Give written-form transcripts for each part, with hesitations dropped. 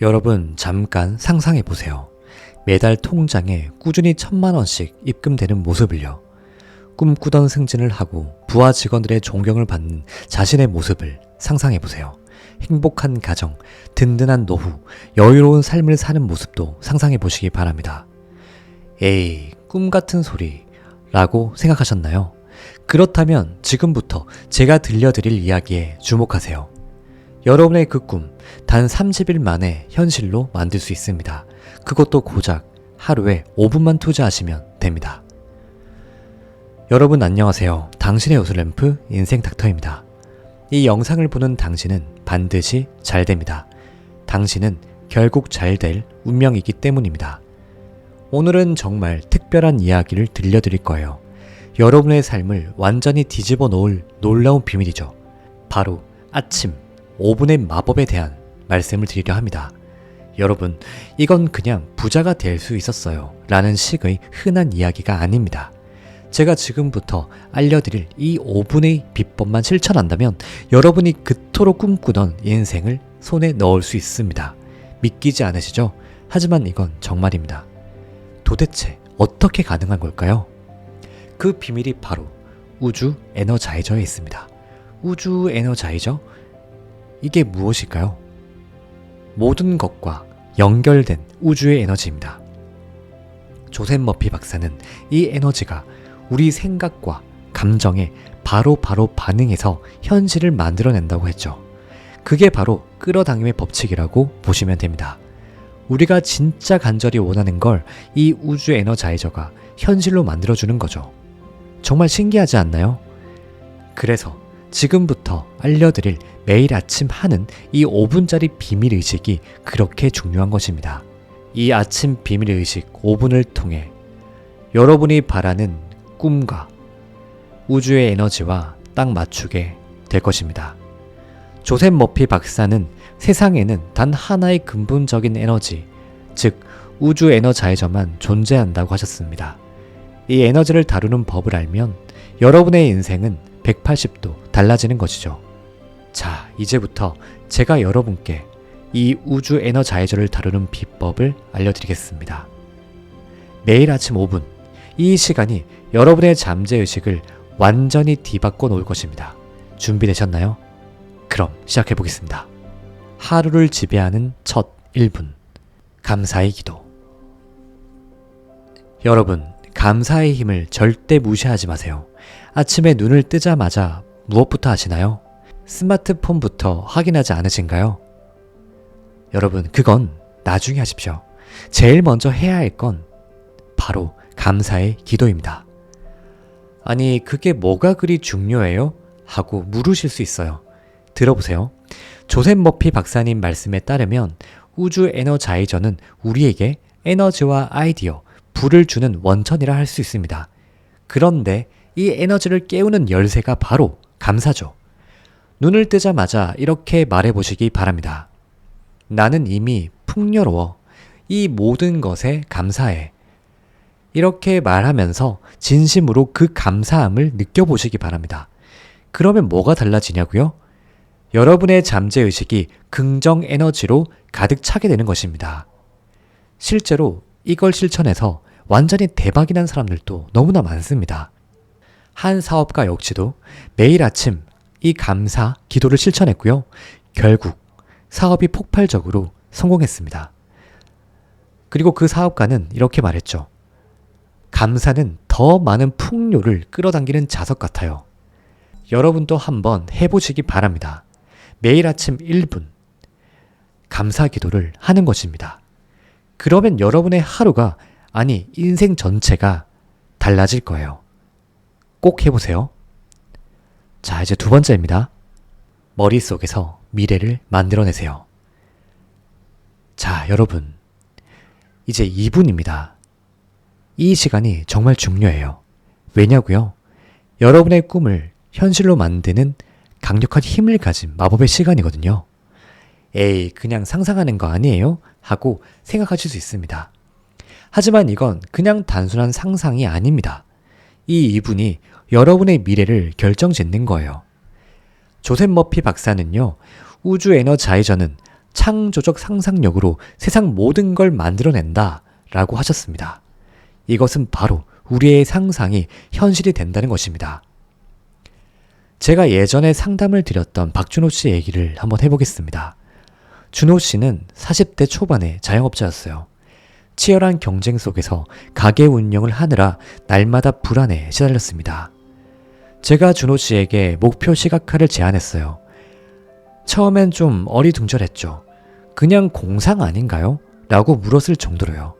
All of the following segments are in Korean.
여러분 잠깐 상상해 보세요. 매달 통장에 꾸준히 1,000만 원씩 입금되는 모습을요. 꿈꾸던 승진을 하고 부하 직원들의 존경을 받는 자신의 모습을 상상해 보세요. 행복한 가정, 든든한 노후, 여유로운 삶을 사는 모습도 상상해 보시기 바랍니다. 에이, 꿈 같은 소리 라고 생각하셨나요? 그렇다면 지금부터 제가 들려드릴 이야기에 주목하세요. 여러분의 그 꿈, 단 30일 만에 현실로 만들 수 있습니다. 그것도 고작 하루에 5분만 투자하시면 됩니다. 여러분 안녕하세요. 당신의 요술램프 인생 닥터입니다. 이 영상을 보는 당신은 반드시 잘 됩니다. 당신은 결국 잘 될 운명이기 때문입니다. 오늘은 정말 특별한 이야기를 들려드릴 거예요. 여러분의 삶을 완전히 뒤집어 놓을 놀라운 비밀이죠. 바로 아침 5분의 마법에 대한 말씀을 드리려 합니다. 여러분, 이건 그냥 부자가 될 수 있었어요 라는 식의 흔한 이야기가 아닙니다. 제가 지금부터 알려드릴 이 5분의 비법만 실천한다면 여러분이 그토록 꿈꾸던 인생을 손에 넣을 수 있습니다. 믿기지 않으시죠? 하지만 이건 정말입니다. 도대체 어떻게 가능한 걸까요? 그 비밀이 바로 우주 에너자이저에 있습니다. 우주 에너자이저? 이게 무엇일까요? 모든 것과 연결된 우주의 에너지입니다. 조셉 머피 박사는 이 에너지가 우리 생각과 감정에 바로 반응해서 현실을 만들어낸다고 했죠. 그게 바로 끌어당김의 법칙이라고 보시면 됩니다. 우리가 진짜 간절히 원하는 걸 이 우주 에너자이저가 현실로 만들어주는 거죠. 정말 신기하지 않나요? 그래서 지금부터 알려드릴 매일 아침 하는 이 5분짜리 비밀의식이 그렇게 중요한 것입니다. 이 아침 비밀의식 5분을 통해 여러분이 바라는 꿈과 우주의 에너지와 딱 맞추게 될 것입니다. 조셉 머피 박사는 세상에는 단 하나의 근본적인 에너지, 즉 우주 에너자이저만 존재한다고 하셨습니다. 이 에너지를 다루는 법을 알면 여러분의 인생은 180도 달라지는 것이죠. 자, 이제부터 제가 여러분께 이 우주 에너자이저를 다루는 비법을 알려드리겠습니다. 매일 아침 5분, 이 시간이 여러분의 잠재의식을 완전히 뒤바꿔 놓을 것입니다. 준비되셨나요? 그럼 시작해 보겠습니다. 하루를 지배하는 첫 1분, 감사의 기도. 여러분, 감사의 힘을 절대 무시하지 마세요. 아침에 눈을 뜨자마자 무엇부터 하시나요? 스마트폰부터 확인하지 않으신가요? 여러분, 그건 나중에 하십시오. 제일 먼저 해야 할 건 바로 감사의 기도입니다. 아니, 그게 뭐가 그리 중요해요? 하고 물으실 수 있어요. 들어보세요. 조셉 머피 박사님 말씀에 따르면 우주 에너자이저는 우리에게 에너지와 아이디어, 불을 주는 원천이라 할 수 있습니다. 그런데 이 에너지를 깨우는 열쇠가 바로 감사죠. 눈을 뜨자마자 이렇게 말해보시기 바랍니다. 나는 이미 풍요로워. 이 모든 것에 감사해. 이렇게 말하면서 진심으로 그 감사함을 느껴보시기 바랍니다. 그러면 뭐가 달라지냐고요? 여러분의 잠재의식이 긍정 에너지로 가득 차게 되는 것입니다. 실제로 이걸 실천해서 완전히 대박이 난 사람들도 너무나 많습니다. 한 사업가 역시도 매일 아침 이 감사 기도를 실천했고요. 결국 사업이 폭발적으로 성공했습니다. 그리고 그 사업가는 이렇게 말했죠. 감사는 더 많은 풍요를 끌어당기는 자석 같아요. 여러분도 한번 해보시기 바랍니다. 매일 아침 1분 감사 기도를 하는 것입니다. 그러면 여러분의 하루가, 아니 인생 전체가 달라질 거예요. 꼭 해보세요. 자, 이제 두 번째입니다. 머릿속에서 미래를 만들어내세요. 자, 여러분, 이제 2분입니다. 이 시간이 정말 중요해요. 왜냐고요? 여러분의 꿈을 현실로 만드는 강력한 힘을 가진 마법의 시간이거든요. 에이, 그냥 상상하는 거 아니에요? 하고 생각하실 수 있습니다. 하지만 이건 그냥 단순한 상상이 아닙니다. 이 2분이 여러분의 미래를 결정짓는 거예요. 조셉 머피 박사는요, 우주 에너자이저는 창조적 상상력으로 세상 모든 걸 만들어낸다 라고 하셨습니다. 이것은 바로 우리의 상상이 현실이 된다는 것입니다. 제가 예전에 상담을 드렸던 박준호 씨 얘기를 한번 해보겠습니다. 준호 씨는 40대 초반의 자영업자였어요. 치열한 경쟁 속에서 가게 운영을 하느라 날마다 불안에 시달렸습니다. 제가 준호 씨에게 목표 시각화를 제안했어요. 처음엔 좀 어리둥절했죠. 그냥 공상 아닌가요? 라고 물었을 정도로요.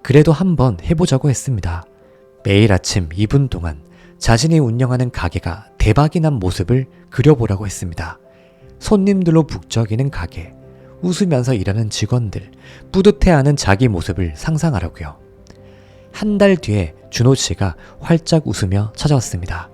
그래도 한번 해보자고 했습니다. 매일 아침 2분 동안 자신이 운영하는 가게가 대박이 난 모습을 그려보라고 했습니다. 손님들로 북적이는 가게, 웃으면서 일하는 직원들, 뿌듯해하는 자기 모습을 상상하라고요. 한 달 뒤에 준호 씨가 활짝 웃으며 찾아왔습니다.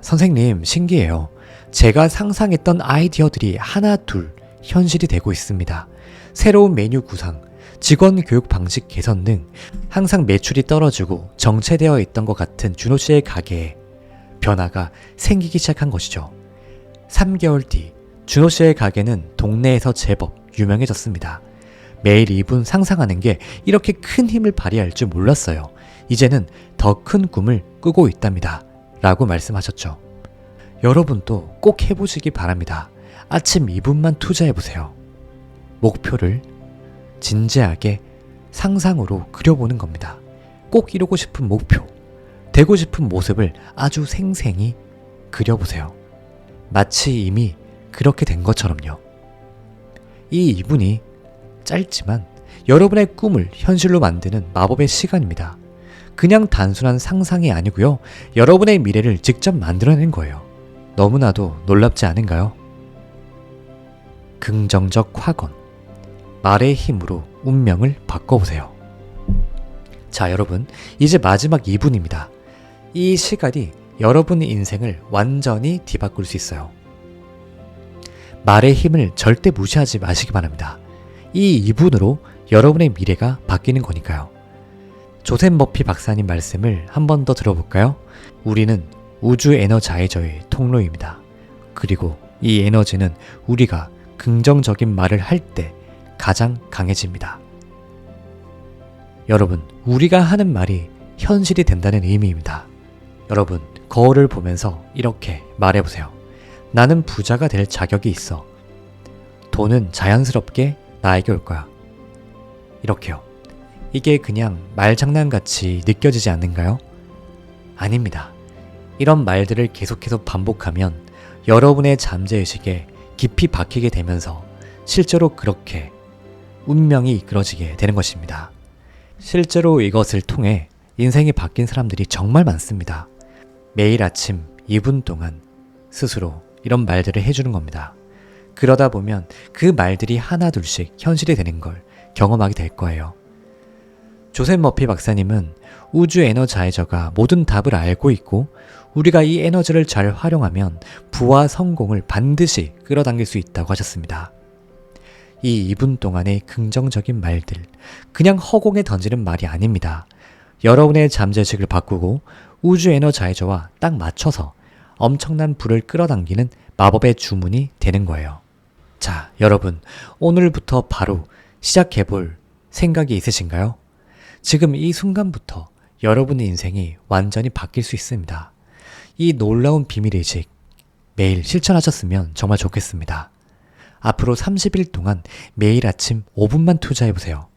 선생님, 신기해요. 제가 상상했던 아이디어들이 하나 둘 현실이 되고 있습니다. 새로운 메뉴 구상, 직원 교육 방식 개선 등 항상 매출이 떨어지고 정체되어 있던 것 같은 준호 씨의 가게에 변화가 생기기 시작한 것이죠. 3개월 뒤 준호 씨의 가게는 동네에서 제법 유명해졌습니다. 매일 2분 상상하는 게 이렇게 큰 힘을 발휘할 줄 몰랐어요. 이제는 더 큰 꿈을 꾸고 있답니다. 라고 말씀하셨죠. 여러분도 꼭 해보시기 바랍니다. 아침 2분만 투자해보세요. 목표를 진지하게 상상으로 그려보는 겁니다. 꼭 이루고 싶은 목표, 되고 싶은 모습을 아주 생생히 그려보세요. 마치 이미 그렇게 된 것처럼요. 이 2분이 짧지만 여러분의 꿈을 현실로 만드는 마법의 시간입니다. 그냥 단순한 상상이 아니고요. 여러분의 미래를 직접 만들어낸 거예요. 너무나도 놀랍지 않은가요? 긍정적 확언. 말의 힘으로 운명을 바꿔보세요. 자, 여러분, 이제 마지막 2분입니다. 이 시간이 여러분의 인생을 완전히 뒤바꿀 수 있어요. 말의 힘을 절대 무시하지 마시기 바랍니다. 이 2분으로 여러분의 미래가 바뀌는 거니까요. 조셉 머피 박사님 말씀을 한 번 더 들어볼까요? 우리는 우주 에너자이저의 통로입니다. 그리고 이 에너지는 우리가 긍정적인 말을 할 때 가장 강해집니다. 여러분, 우리가 하는 말이 현실이 된다는 의미입니다. 여러분, 거울을 보면서 이렇게 말해보세요. 나는 부자가 될 자격이 있어. 돈은 자연스럽게 나에게 올 거야. 이렇게요. 이게 그냥 말장난같이 느껴지지 않는가요? 아닙니다. 이런 말들을 계속해서 반복하면 여러분의 잠재의식에 깊이 박히게 되면서 실제로 그렇게 운명이 이끌어지게 되는 것입니다. 실제로 이것을 통해 인생이 바뀐 사람들이 정말 많습니다. 매일 아침 2분 동안 스스로 이런 말들을 해주는 겁니다. 그러다 보면 그 말들이 하나둘씩 현실이 되는 걸 경험하게 될 거예요. 조셉 머피 박사님은 우주 에너자이저가 모든 답을 알고 있고 우리가 이 에너지를 잘 활용하면 부와 성공을 반드시 끌어당길 수 있다고 하셨습니다. 이 2분 동안의 긍정적인 말들, 그냥 허공에 던지는 말이 아닙니다. 여러분의 잠재의식을 바꾸고 우주 에너자이저와 딱 맞춰서 엄청난 부를 끌어당기는 마법의 주문이 되는 거예요. 자, 여러분, 오늘부터 바로 시작해볼 생각이 있으신가요? 지금 이 순간부터 여러분의 인생이 완전히 바뀔 수 있습니다. 이 놀라운 비밀의식 매일 실천하셨으면 정말 좋겠습니다. 앞으로 30일 동안 매일 아침 5분만 투자해보세요.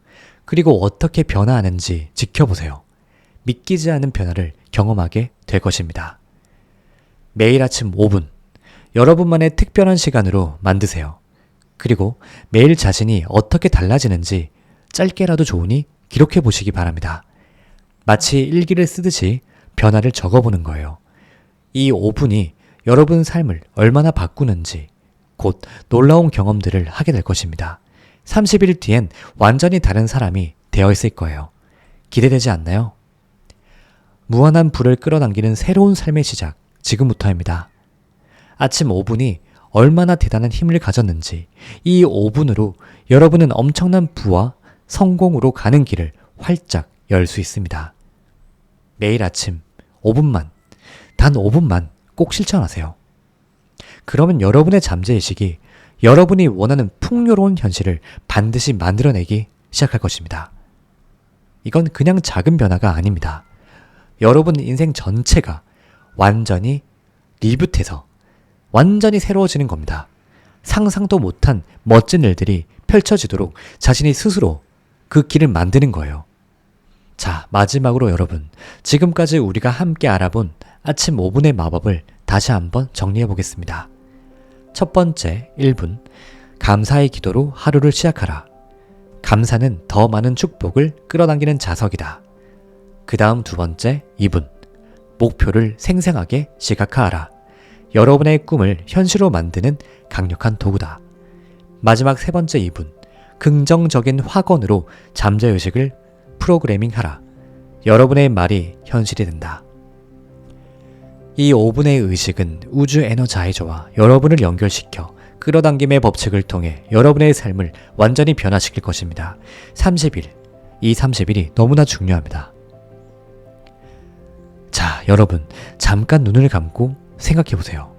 그리고 어떻게 변화하는지 지켜보세요. 믿기지 않은 변화를 경험하게 될 것입니다. 매일 아침 5분, 여러분만의 특별한 시간으로 만드세요. 그리고 매일 자신이 어떻게 달라지는지 짧게라도 좋으니 기록해 보시기 바랍니다. 마치 일기를 쓰듯이 변화를 적어보는 거예요. 이 5분이 여러분 삶을 얼마나 바꾸는지 곧 놀라운 경험들을 하게 될 것입니다. 30일 뒤엔 완전히 다른 사람이 되어 있을 거예요. 기대되지 않나요? 무한한 불을 끌어당기는 새로운 삶의 시작, 지금부터입니다. 아침 5분이 얼마나 대단한 힘을 가졌는지 이 5분으로 여러분은 엄청난 부와 성공으로 가는 길을 활짝 열 수 있습니다. 매일 아침 5분만, 단 5분만 꼭 실천하세요. 그러면 여러분의 잠재의식이 여러분이 원하는 풍요로운 현실을 반드시 만들어내기 시작할 것입니다. 이건 그냥 작은 변화가 아닙니다. 여러분 인생 전체가 완전히 리부트해서 완전히 새로워지는 겁니다. 상상도 못한 멋진 일들이 펼쳐지도록 자신이 스스로 그 길을 만드는 거예요. 자, 마지막으로 여러분, 지금까지 우리가 함께 알아본 아침 5분의 마법을 다시 한번 정리해 보겠습니다. 첫 번째 1분, 감사의 기도로 하루를 시작하라. 감사는 더 많은 축복을 끌어당기는 자석이다. 그 다음 두 번째 2분, 목표를 생생하게 시각화하라. 여러분의 꿈을 현실로 만드는 강력한 도구다. 마지막 세 번째 2분, 긍정적인 확언으로 잠재의식을 프로그래밍하라. 여러분의 말이 현실이 된다. 이 5분의 의식은 우주 에너자이저와 여러분을 연결시켜 끌어당김의 법칙을 통해 여러분의 삶을 완전히 변화시킬 것입니다. 30일, 이 30일이 너무나 중요합니다. 자, 여러분, 잠깐 눈을 감고 생각해보세요.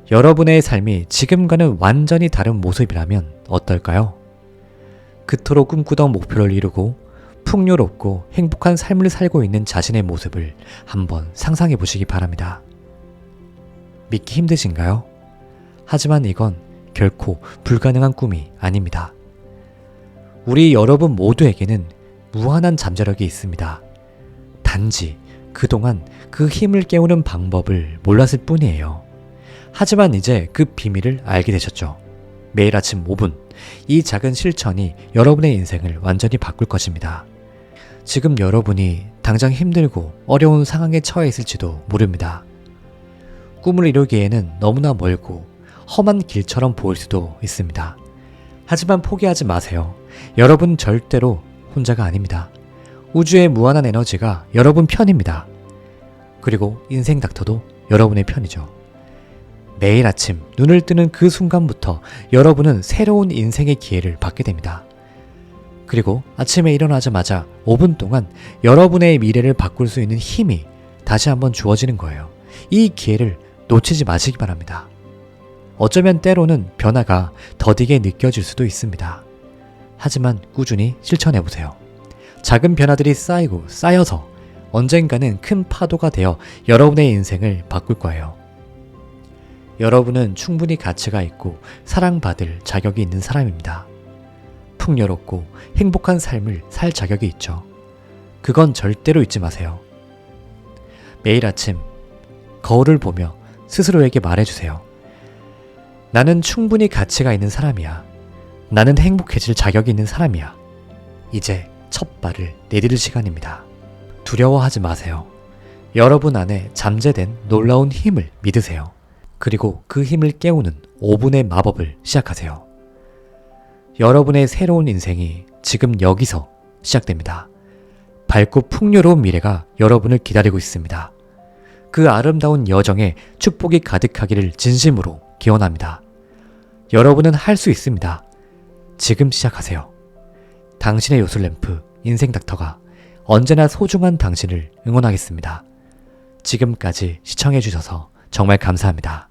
여러분의 삶이 지금과는 완전히 다른 모습이라면 어떨까요? 그토록 꿈꾸던 목표를 이루고 풍요롭고 행복한 삶을 살고 있는 자신의 모습을 한번 상상해 보시기 바랍니다. 믿기 힘드신가요? 하지만 이건 결코 불가능한 꿈이 아닙니다. 우리 여러분 모두에게는 무한한 잠재력이 있습니다. 단지 그동안 그 힘을 깨우는 방법을 몰랐을 뿐이에요. 하지만 이제 그 비밀을 알게 되셨죠. 매일 아침 5분, 이 작은 실천이 여러분의 인생을 완전히 바꿀 것입니다. 지금 여러분이 당장 힘들고 어려운 상황에 처해 있을지도 모릅니다. 꿈을 이루기에는 너무나 멀고 험한 길처럼 보일 수도 있습니다. 하지만 포기하지 마세요. 여러분 절대로 혼자가 아닙니다. 우주의 무한한 에너지가 여러분 편입니다. 그리고 인생 닥터도 여러분의 편이죠. 매일 아침 눈을 뜨는 그 순간부터 여러분은 새로운 인생의 기회를 받게 됩니다. 그리고 아침에 일어나자마자 5분 동안 여러분의 미래를 바꿀 수 있는 힘이 다시 한번 주어지는 거예요. 이 기회를 놓치지 마시기 바랍니다. 어쩌면 때로는 변화가 더디게 느껴질 수도 있습니다. 하지만 꾸준히 실천해보세요. 작은 변화들이 쌓이고 쌓여서 언젠가는 큰 파도가 되어 여러분의 인생을 바꿀 거예요. 여러분은 충분히 가치가 있고 사랑받을 자격이 있는 사람입니다. 풍요롭고 행복한 삶을 살 자격이 있죠. 그건 절대로 잊지 마세요. 매일 아침 거울을 보며 스스로에게 말해주세요. 나는 충분히 가치가 있는 사람이야. 나는 행복해질 자격이 있는 사람이야. 이제 첫 발을 내디딜 시간입니다. 두려워하지 마세요. 여러분 안에 잠재된 놀라운 힘을 믿으세요. 그리고 그 힘을 깨우는 5분의 마법을 시작하세요. 여러분의 새로운 인생이 지금 여기서 시작됩니다. 밝고 풍요로운 미래가 여러분을 기다리고 있습니다. 그 아름다운 여정에 축복이 가득하기를 진심으로 기원합니다. 여러분은 할 수 있습니다. 지금 시작하세요. 당신의 요술램프 인생 닥터가 언제나 소중한 당신을 응원하겠습니다. 지금까지 시청해주셔서 정말 감사합니다.